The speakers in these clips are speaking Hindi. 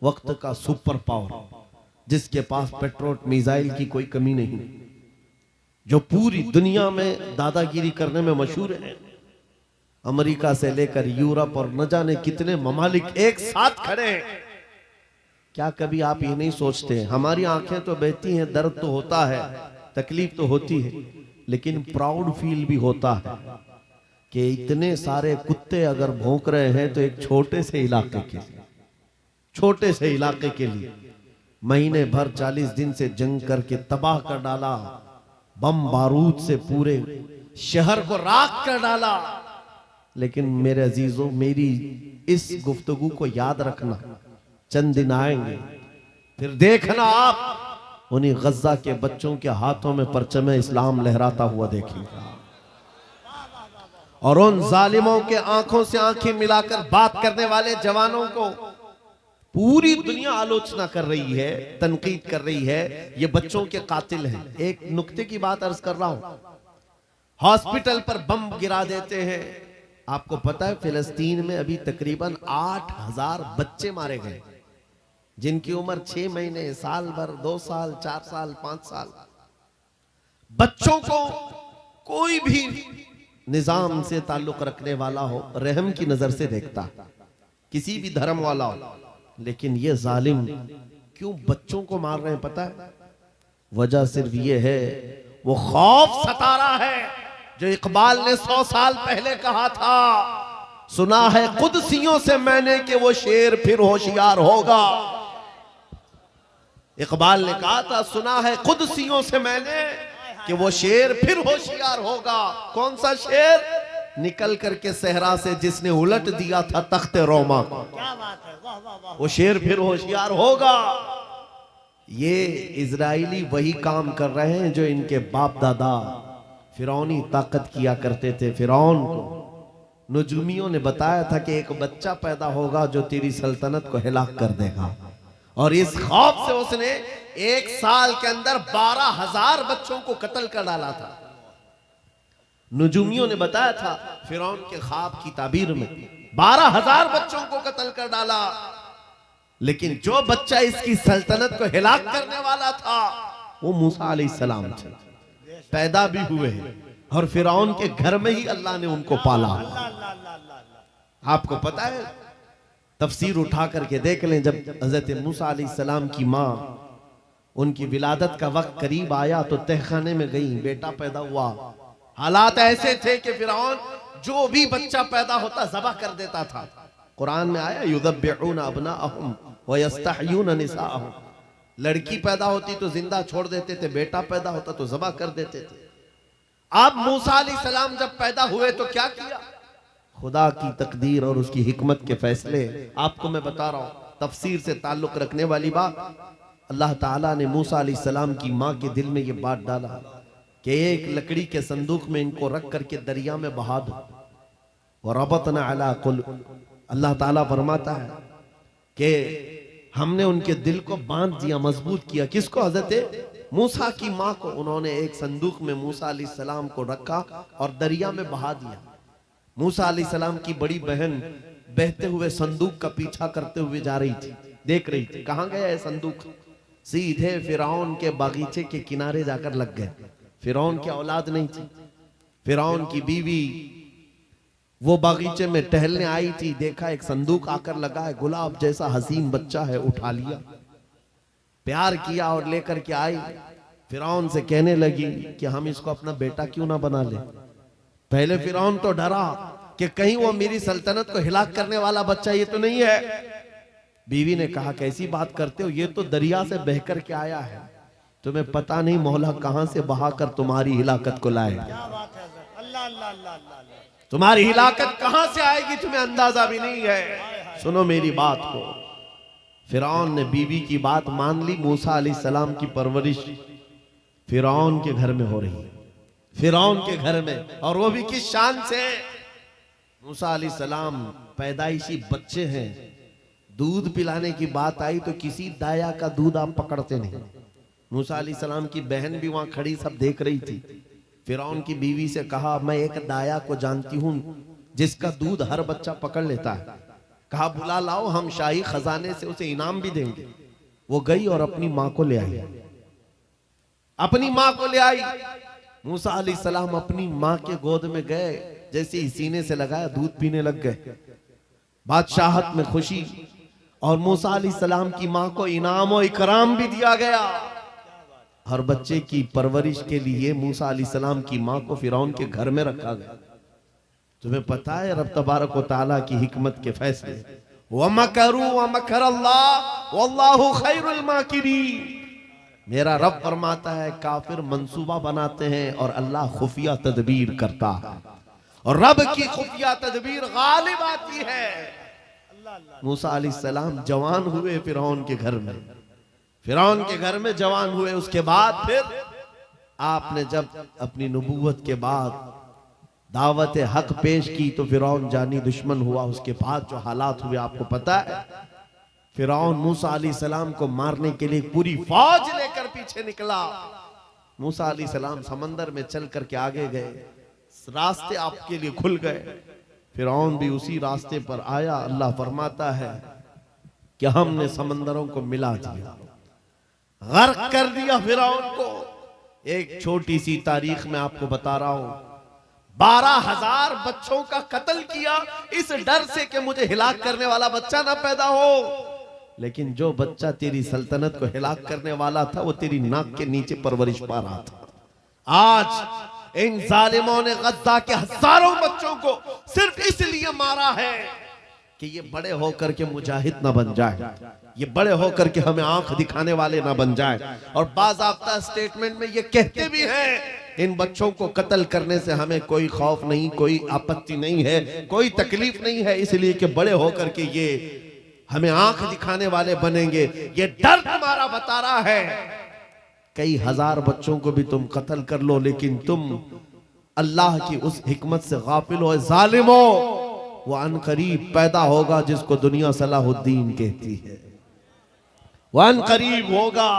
वक्त का सुपर पावर, जिसके पास पेट्रोल मिसाइल की कोई कमी नहीं, जो पूरी दुनिया में दादागिरी करने में मशहूर है। अमेरिका से लेकर यूरोप और न जाने कितने ममालिक एक साथ खड़े हैं। क्या कभी आप ये नहीं सोचते, हमारी आंखें तो बहती हैं, दर्द तो होता है, तकलीफ तो होती है, लेकिन प्राउड फील भी होता है कि इतने सारे कुत्ते अगर भौंक रहे हैं तो एक छोटे से इलाके के लिए, छोटे से इलाके के लिए महीने भर 40 दिन से जंग करके तबाह कर डाला, बम बारूद से पूरे शहर को राख कर डाला। लेकिन मेरे अजीजों, मेरी इस गुफ्तगू को याद रखना, चंद दिन आएंगे फिर देखना आप उन्हीं गज्जा के बच्चों के हाथों में परचम इस्लाम लहराता हुआ देखेंगे, और उन जालिमों के आंखों से आंखें मिलाकर बात करने वाले जवानों को पूरी दुनिया आलोचना कर रही है, तनकीद कर रही है, ये बच्चों के कातिल हैं। एक नुक्ते की बात अर्ज कर रहा हूं, हॉस्पिटल पर बम गिरा देते हैं। आपको पता है फिलिस्तीन में अभी तकरीबन 8000 बच्चे मारे गए, जिनकी उम्र 6 महीने, साल भर, 2 साल, 4 साल, 5 साल। बच्चों को कोई भी निजाम से ताल्लुक रखने वाला हो, रहम की नजर से देखता, किसी भी धर्म वाला हो, लेकिन ये जालिम क्यों बच्चों को मार रहे हैं पता है? वजह सिर्फ ये है, वो खौफ सता रहा है जो इकबाल ने 100 साल पहले कहा था, सुना है कुदसियों से मैंने कि वो शेर फिर होशियार होगा। इकबाल ने कहा था, सुना है कुदसियों से मैंने कि वो शेर फिर होशियार होगा। कौन सा शेर? निकल करके सहरा से जिसने उलट दिया था तख्ते रोमा को, क्या बात है, वाह वाह वाह, वो शेर फिर होशियार होगा। ये इजराइली वही काम कर रहे हैं जो इनके बाप दादा फिरौनी ताकत किया करते थे। फिरौन को नुजूमियों ने बताया था कि एक बच्चा पैदा होगा जो तेरी सल्तनत को हिलाक कर देगा, और इस खौफ से उसने 1 साल के अंदर 12,000 बच्चों को कत्ल कर डाला था। नुजूमियों ने बताया था फिरौन के ख्वाब की ताबीर में 12,000 बच्चों को कत्ल कर डाला, लेकिन जो बच्चा इसकी सल्तनत को हिलाक करने वाला था वो मूसा अलैहिस्सलाम थे। पैदा भी हुए हैं और फिरौन के घर में ही अल्लाह ने उनको पाला। आपको पता है, तफसीर उठा करके देख लें, जब हजरत मूसा अलैहिस्सलाम की माँ, उनकी विलादत का वक्त करीब आया तो तहखाने में गई, बेटा पैदा हुआ। हालात ऐसे थे कि फिरौन जो भी बच्चा पैदा होता ज़बह कर देता था। कुरान में आया, युज़ब्बिहूना अब्नाअहुम व यस्तहयूना निसाअहुम, लड़की पैदा होती तो जिंदा छोड़ देते थे, बेटा पैदा होता तो ज़बह कर देते थे। अब मूसा अलैहिस्सलाम जब पैदा हुए तो क्या किया? खुदा की तकदीर और उसकी हिकमत के फैसले आपको मैं बता रहा हूं, तफसीर से ताल्लुक रखने वाली बात। अल्लाह ताला ने मूसा अलैहिस्सलाम की माँ के दिल में ये बात डाला कि एक लकड़ी के संदूक में इनको रख करके दरिया में बहा दो। और रबतना अला कुलूब, अल्लाह ताला फरमाता है कि हमने उनके दिल को बांध दिया, मजबूत किया। किसको? हजरत मूसा की माँ को। उन्होंने एक संदूक में मूसा अलैहिस्सलाम को रखा और दरिया में बहा दिया। मूसा अलैहिस्सलाम की बड़ी बहन बहते हुए संदूक का पीछा करते हुए जा रही थी, देख रही थी कहां गया है संदूक। सीधे फिरौन के बागीचे के किनारे जाकर लग गए। फिरौन की औलाद नहीं थी, फिरौन की बीवी वो बागीचे में टहलने आई थी, देखा एक संदूक आकर लगा है, गुलाब जैसा हसीन बच्चा है, उठा लिया, प्यार किया और लेकर के आई। फिरौन से कहने लगी कि हम इसको अपना बेटा क्यों ना बना ले। पहले फिरौन तो डरा कि कहीं वो मेरी सल्तनत को हिलाक करने वाला बच्चा ये तो नहीं है। बीवी ने कहा, कैसी बात करते हो, ये तो दरिया से बह कर के आया है, तुम्हें पता नहीं मौला कहां से बहाकर तुम्हारी हिलाकत को लाए। तुम्हारी हिलाकत कहां से आएगी तुम्हें अंदाजा भी नहीं है। सुनो मेरी बात को। फिरौन ने बीवी की बात मान ली। मूसा अलैहिस्सलाम की परवरिश फिरौन के घर में हो रही है, फिरौन के घर में, और वो भी किस शान से। मूसा अलैहिस्सलाम पैदाइशी बच्चे हैं, दूध पिलाने की बात आई तो किसी दाया का दूध आप पकड़ते नहीं। मूसा अलैहिस्सलाम की बहन भी वहां खड़ी सब देख रही थी। फिरौन की बीवी से कहा, मैं एक दाया को जानती हूं जिसका दूध हर बच्चा पकड़ लेता है, कहा बुला लाओ, हम शाही खजाने से उसे इनाम भी देंगे। वो गई और अपनी माँ को ले आई, अपनी माँ को ले आई। मूसा अलैहिस्सलाम अपनी माँ के गोद में गए, जैसे ही सीने से लगाया दूध पीने लग गए। बादशाहत में खुशी, और मूसा अलैहिस्सलाम की माँ को इनाम और इकराम भी दिया गया। हर बच्चे की परवरिश के लिए मूसा अलैहिस्सलाम की माँ को फिरौन के घर में रखा गया। तुम्हें पता है रब तबारक व तआला की हिकमत के फैसले। वमकरू वमकरल्लाह वल्लाहु खैरुल माकिरीन। मेरा रब फरमाता है काफिर मंसूबा बनाते हैं और अल्लाह खुफिया तदबीर करता है, और रब की खुफिया तदबीर गालिब आती है। मूसा अलैहिस्सलाम जवान हुए फिरौन के घर में, फिरौन के घर में जवान हुए। उसके बाद फिर आपने जब अपनी नबूवत के बाद दावत हक पेश की तो फिरौन जानी दुश्मन हुआ। उसके बाद जो हालात हुए आपको पता है। फिरौन मूसा अलैहिस्सलाम को मारने के लिए पूरी फौज लेकर पीछे निकला। मूसा अलैहिस्सलाम समंदर में चल करके आगे गए, रास्ते आपके लिए खुल गए। फिरौन भी उसी रास्ते पर आया। अल्लाह फरमाता है कि हमने समंदरों को मिला दिया, गर्क कर दिया फिरौन को। एक छोटी सी तारीख में आपको बता रहा हूं, 12,000 बच्चों का कत्ल किया इस डर से कि मुझे हिलाक करने वाला बच्चा ना पैदा हो। लेकिन जो बच्चा तेरी सल्तनत को हिलाक करने वाला था वो तेरी नाक के नीचे परवरिश पा रहा था। आज इन जालिमों ने गद्दा के हजारों बच्चों को सिर्फ इसलिए मारा है कि ये बड़े होकर के मुजाहिद ना बन जाए, ये बड़े होकर के हमें आंख दिखाने वाले ना बन जाए। और बाज़ाब्ता स्टेटमेंट में ये कहते भी हैं इन बच्चों को कत्ल करने से हमें कोई खौफ नहीं, कोई आपत्ति नहीं है, कोई तकलीफ नहीं है, इसलिए कि बड़े होकर के ये हमें आंख दिखाने वाले बनेंगे। ये डर तुम्हारा बता रहा है। कई हजार बच्चों को भी तुम कत्ल कर लो, लेकिन तुम अल्लाह की उस हिकमत से गाफिल हो। जालिमो, वो अनकरीब पैदा होगा जिसको दुनिया सलाहुद्दीन कहती है, वो अनकरीब होगा।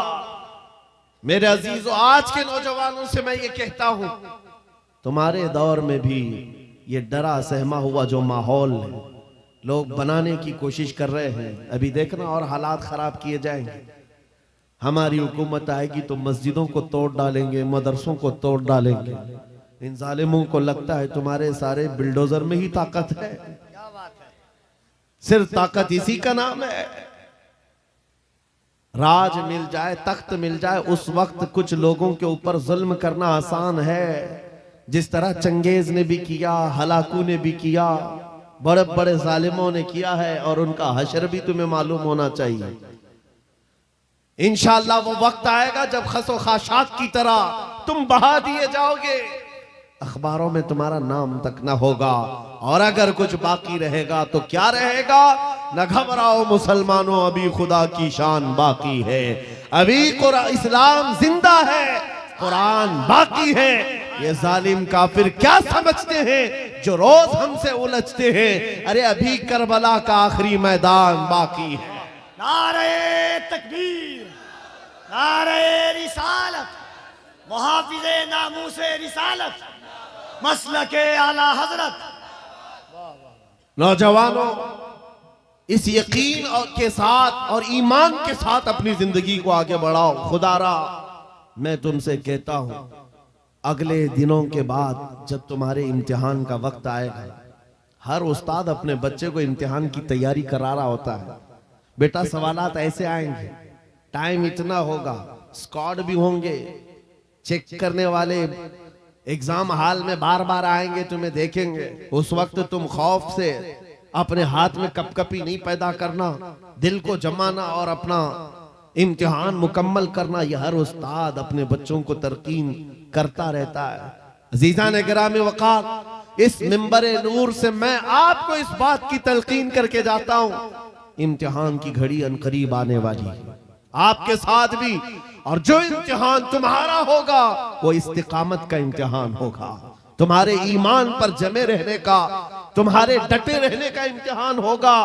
मेरे अजीजों, आज के नौजवानों से मैं ये कहता हूं, तुम्हारे दौर में भी ये डरा सहमा हुआ जो माहौल है लोग बनाने की कोशिश कर रहे हैं, अभी देखना और हालात खराब किए जाएंगे। हमारी हुकूमत आएगी तो मस्जिदों को तोड़ डालेंगे, मदरसों को तोड़ डालेंगे। इन जालिमों को लगता है तुम्हारे सारे बिल्डोजर में ही ताकत है। सिर्फ ताकत इसी का नाम है। राज मिल जाए, तख्त मिल जाए, उस वक्त कुछ लोगों के ऊपर जुल्म करना आसान है, जिस तरह चंगेज ने भी किया, हलाकू ने भी किया, बड़े बड़े जालिमों ने किया है, और उनका हशर भी तुम्हें मालूम होना चाहिए। इंशाअल्लाह वो वक्त आएगा जब खसो खाशात की तरह तुम बहा दिए जाओगे, अखबारों में तुम्हारा नाम तक ना होगा। और अगर कुछ बाकी रहेगा तो क्या रहेगा? न घबराओ मुसलमानों, अभी खुदा की शान बाकी है, अभी इस्लाम जिंदा है, कुरान बाकी है। ये जालिम काफिर क्या समझते हैं जो रोज हमसे उलझते हैं? अरे अभी करबला का आखिरी मैदान बाकी है। नारे तकबीर, नारे रिसालत, मुहाफिज़े नामूसे रिसालत, मसलके आला हजरत। नौजवानों, इस यकीन और के साथ और ईमान के साथ अपनी जिंदगी को आगे बढ़ाओ। खुदारा मैं तुमसे कहता हूं, अगले दिनों के बाद जब तुम्हारे इम्तिहान का वक्त आएगा, हर उस्ताद अपने बच्चे को इम्तिहान की तैयारी करा रहा होता है। बेटा सवालात ऐसे आएंगे, टाइम इतना होगा, स्क्वाड भी होंगे, चेक करने वाले एग्जाम हॉल में बार बार आएंगे, तुम्हें देखेंगे। उस वक्त तुम खौफ से अपने हाथ में कपकपी नहीं पैदा करना, दिल को जमाना और अपना इम्तिहान मुकम्मल करना। यह हर उस्ताद अपने बच्चों को तरकीन करता रहता है। अजीज़ान गिरामी वक़ार, इस मिंबरे नूर से मैं आपको इस बात की तलकीन करके जाता हूं, इम्तिहान की घड़ी अनकरीब आने वाली है, आपके साथ भी। और जो इम्तिहान तुम्हारा होगा वो इस्तिकामत का इम्तिहान होगा, तुम्हारे ईमान पर जमे रहने का, तुम्हारे डटे रहने का इम्तिहान होगा।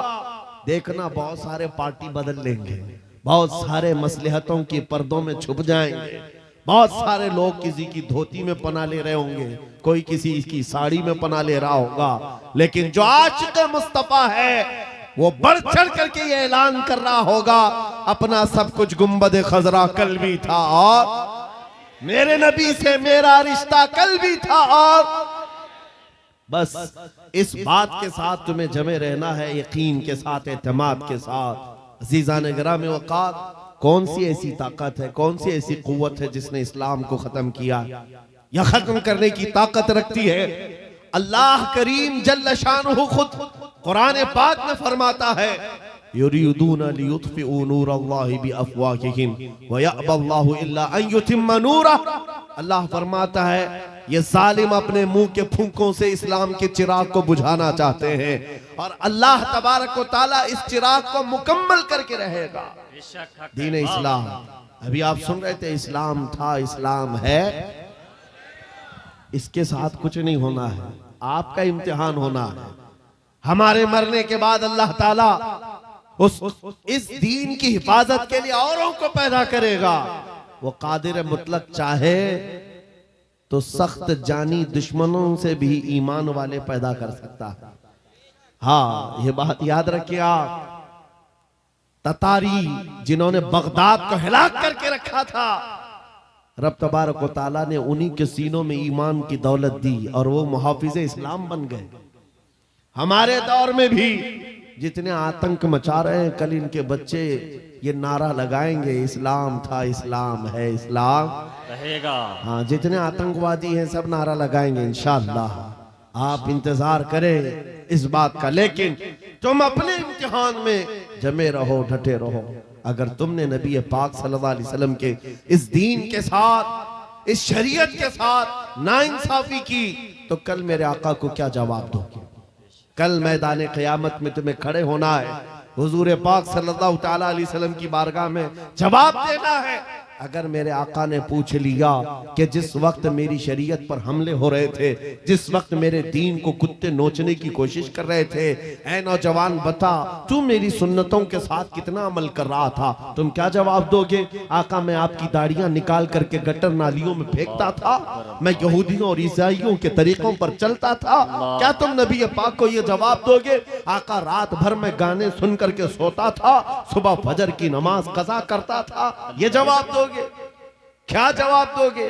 देखना बहुत सारे पार्टी बदल लेंगे, बहुत सारे मसलहतों के पर्दों में छुप जाएंगे, बहुत सारे लोग किसी की धोती में पना ले रहे होंगे, कोई किसी की साड़ी में पना ले रहा होगा, लेकिन जो आशिक़ मुस्तफा है वो बढ़ चढ़ करके ये ऐलान कर रहा होगा अपना सब कुछ गुंबद खजरा कल भी था और मेरे नबी से मेरा रिश्ता कल भी था और बस इस बात के साथ तुम्हें जमे रहना है, यकीन के साथ, एतमाद के साथ। अज़ीज़ान गिराम वक़ात, कौन सी ऐसी ताकत है, कौन सी ऐसी कुव्वत है जिसने इस्लाम को खत्म किया या खत्म करने की ताकत रखती है? अल्लाह करीम जल्ल शानुहु खुद कुरान पाक में फरमाता है, युरीदूना लियुत्फिउ नूरल्लाहि बिअफ़वाहिहिम व यअबल्लाहु इल्ला अन युतिम्मा नूरह। अल्लाह फरमाता है ये जालिम अपने मुंह के फूंकों से इस्लाम के चिराग को बुझाना चाहते हैं और अल्लाह तबारक व तआला इस चिराग को मुकम्मल करके रहेगा। दीन इस्लाम, अभी आप सुन रहे थे, इस्लाम था, इस्लाम है, इसके साथ कुछ नहीं होना है, आपका इम्तिहान होना है। हमारे मरने के बाद अल्लाह ताला इस दीन की हिफाजत के लिए औरों को पैदा करेगा। वो कादिर मुतलक चाहे तो सख्त जानी दुश्मनों से भी ईमान वाले पैदा कर सकता है। हाँ, ये बात याद रखिए आप। ततारी जिन्होंने बगदाद को हिलाक करके रखा था, रब तबारक व तआला ने उन्हीं के सीनों में ईमान की दौलत दी और वो मुहाफिज़े इस्लाम बन गए। हमारे दौर में भी जितने आतंक मचा रहे हैं, कल इनके बच्चे ये नारा लगाएंगे, इस्लाम था, इस्लाम है, इस्लाम रहेगा। हाँ, जितने आतंकवादी हैं सब नारा लगाएंगे इंशाअल्लाह। आप इंतजार करें इस बात का, लेकिन तुम अपने इम्तिहान में जमे रहो, डटे रहो। अगर तुमने नबी पाक सल्लल्लाहु अलैहि वसल्लम के इस दीन के साथ, इस शरीयत के साथ नाइंसाफी की तो कल मेरे आका को क्या जवाब दोगे? कल मैदान क़यामत में तुम्हें खड़े होना है, हुजूर पाक सल्लल्लाहु तआला अलैहि वसल्लम की बारगाह में जवाब देना है। अगर मेरे आका ने पूछ लिया कि जिस वक्त मेरी शरीयत पर हमले हो रहे थे, जिस वक्त मेरे दीन को कुत्ते नोचने की कोशिश कर रहे थे, ऐ नौजवान बता तू मेरी सुन्नतों के साथ कितना अमल कर रहा था, तुम क्या जवाब दोगे? आका, मैं आपकी दाढ़ियां निकाल करके गटर नालियों में फेंकता था, मैं यहूदियों और ईसाइयों के तरीकों पर चलता था, क्या तुम नबी पाक को यह जवाब दोगे? आका, रात भर में गाने सुन करके सोता था, सुबह फजर की नमाज कज़ा करता था, ये जवाब दोगे? क्या जवाब दोगे?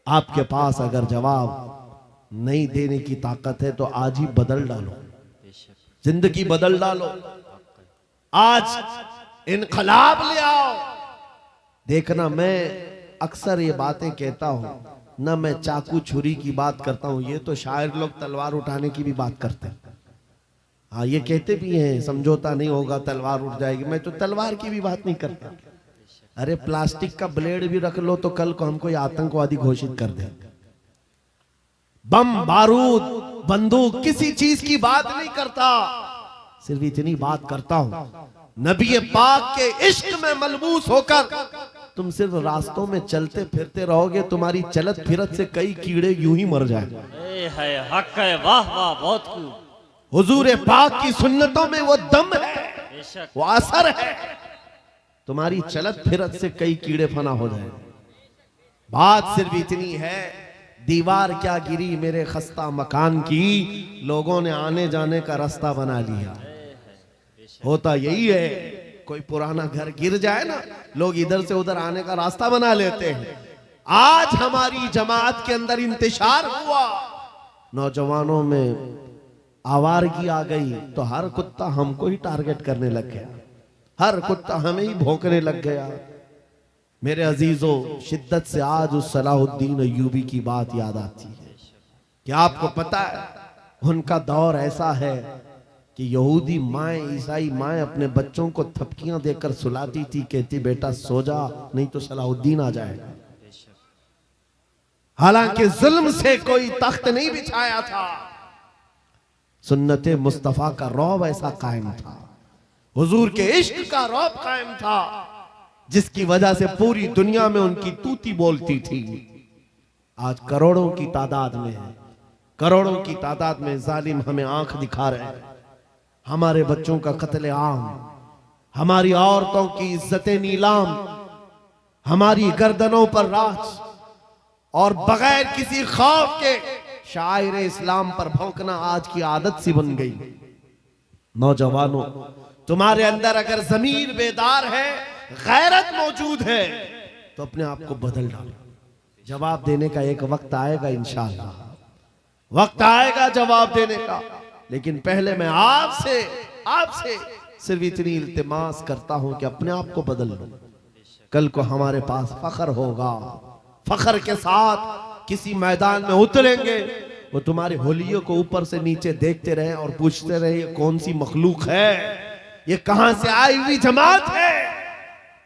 आपके पास अगर जवाब नहीं देने की ताकत है तो आज ही बदल डालो, जिंदगी बदल डालो, आज इनकलाब ले आओ। देखना, मैं अक्सर ये बातें कहता हूं ना, मैं चाकू छुरी की बात करता हूं, ये तो शायर लोग तलवार उठाने की भी बात करते हैं। हाँ, ये कहते भी हैं समझौता नहीं होगा, तलवार उठ जाएगी। मैं तो तलवार की भी बात नहीं करता। अरे प्लास्टिक का ब्लेड भी रख लो तो कल को हमको आतंकवादी घोषित कर दे। बम, बारूद, बंदूक, किसी चीज की बात नहीं करता, सिर्फ इतनी बात करता हूं, नबी पाक के इश्क में मलबूस होकर तुम सिर्फ रास्तों में चलते फिरते रहोगे, तुम्हारी चलत फिरत से कई कीड़े यूं ही मर जाएंगे। हक है, वाह वाह, बहुत खूब। हुजूर पाक की सुन्नतों में वो दम है, वो असर है, तुम्हारी चलत फिरत से कई कीड़े फना हो जाए। बात सिर्फ इतनी है, दीवार क्या गिरी मेरे खस्ता मकान की, लोगों ने आने जाने का रास्ता बना लिया। होता यही है, कोई पुराना घर गिर जाए ना, लोग इधर से उधर आने का रास्ता बना लेते हैं। आज हमारी जमात के अंदर इंतशार हुआ, नौजवानों में आवारगी आ गई तो हर कुत्ता हमको ही टारगेट करने लग गया, हर कुत्ता हमें ही भौंकने लग गया। मेरे अजीजों, शिद्दत से आज उस सलाहुद्दीन अय्यूबी की बात याद आती है। क्या आपको पता है उनका दौर ऐसा है कि यहूदी माएँ, ईसाई माएँ अपने बच्चों को थपकियां देकर सुलाती थी, कहती बेटा सो जा नहीं तो सलाहुद्दीन आ जाएगा। हालांकि जुल्म से कोई तख्त नहीं बिछाया था, सुन्नते मुस्तफा का रौब ऐसा कायम था, हुजूर के इश्क का रौब कायम था, जिसकी वजह से पूरी दुनिया में उनकी तूती बोलती थी। आज करोड़ों की तादाद में है, करोड़ों की तादाद में जालिम हमें आंख दिखा रहे हैं। हमारे बच्चों का कत्ले आम, हमारी औरतों की इज्जतें नीलाम, हमारी गर्दनों पर राज, और बगैर किसी खौफ के शायर इस्लाम पर भौंकना आज की आदत सी बन गई। नौजवानों, तुम्हारे अंदर अगर जमीर बेदार है, गैरत मौजूद है, तो अपने आप को बदल डालो। जवाब देने का एक वक्त आएगा, इंशाअल्लाह वक्त आएगा जवाब देने का। लेकिन पहले मैं आपसे सिर्फ इतनी इल्तिमास करता हूं कि अपने आप को बदल लो। कल को हमारे पास फख्र होगा, फख्र के साथ किसी मैदान में उतरेंगे, वो तुम्हारे होलियों को ऊपर से नीचे देखते रहे और पूछते रहे ये कौन सी मखलूक है, ये कहां से आई हुई जमात है।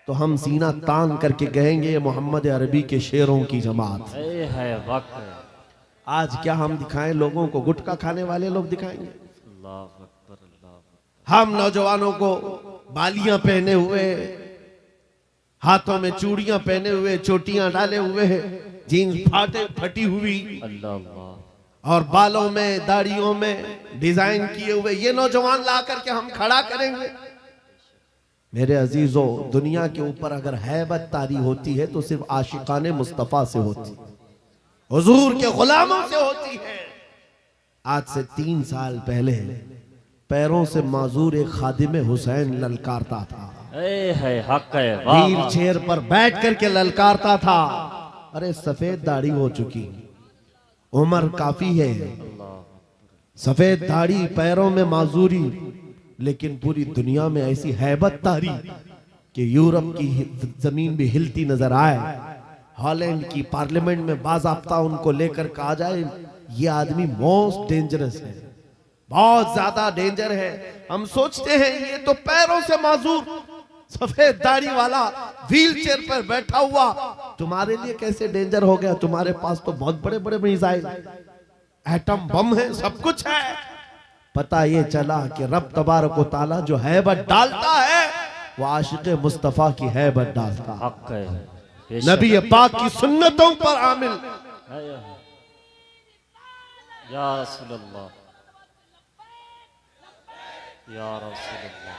तो हम सीना तान करके कहेंगे ये मोहम्मद अरबी के शेरों की जमात है। वक्त है। आज क्या हम दिखाएं लोगों को? गुटखा खाने वाले लोग दिखाएंगे। अल्लाह अकबर, अल्लाह अकबर। हम नौजवानों को बालियां पहने हुए, हाथों में चूड़ियां पहने हुए, चोटियां डाले हुए, जीन्स फटी हुई अल्लाह अल्लाह। और बालों में दाढ़ियों में डिजाइन किए हुए ये नौजवान ला करके हम खड़ा करेंगे। मेरे अजीजों, दुनिया के ऊपर अगर हैबत तारी होती है तो सिर्फ आशिकाने मुस्तफा से होती है, हुजूर के गुलामों से होती है। आज से 3 साल पहले पैरों से माजूर एक खादिम हुसैन ललकारता था, है हक है। वाह व्हील वाह। चेयर पर बैठ करके ललकारता था। अरे सफेद दाढ़ी हो चुकी, उम्र काफी है, सफेद दाढ़ी, पैरों में माजूरी, लेकिन पूरी दुनिया में ऐसी हैबत तारी कि यूरोप की जमीन भी हिलती नजर आए। हॉलैंड की पार्लियामेंट में बाज़ाब्ता उनको लेकर कहा जाए ये आदमी मोस्ट डेंजरस है, बहुत ज्यादा डेंजर है। हम सोचते हैं ये तो पैरों से माजूर सफेद दाढ़ी वाला व्हील चेयर पर बैठा हुआ तुम्हारे लिए कैसे डेंजर हो गया? तुम्हारे पास तो बहुत बड़े बड़े मिसाइल, एटम बम है, सब कुछ है। पता ये चला कि रब तबारक व तआला जो हैबत डालता है वो आशिक मुस्तफा की हैबत डालता है। हक है। नबी पाक की सुन्नतों पर आमिल। या रसूल अल्लाह, या रसूल अल्लाह।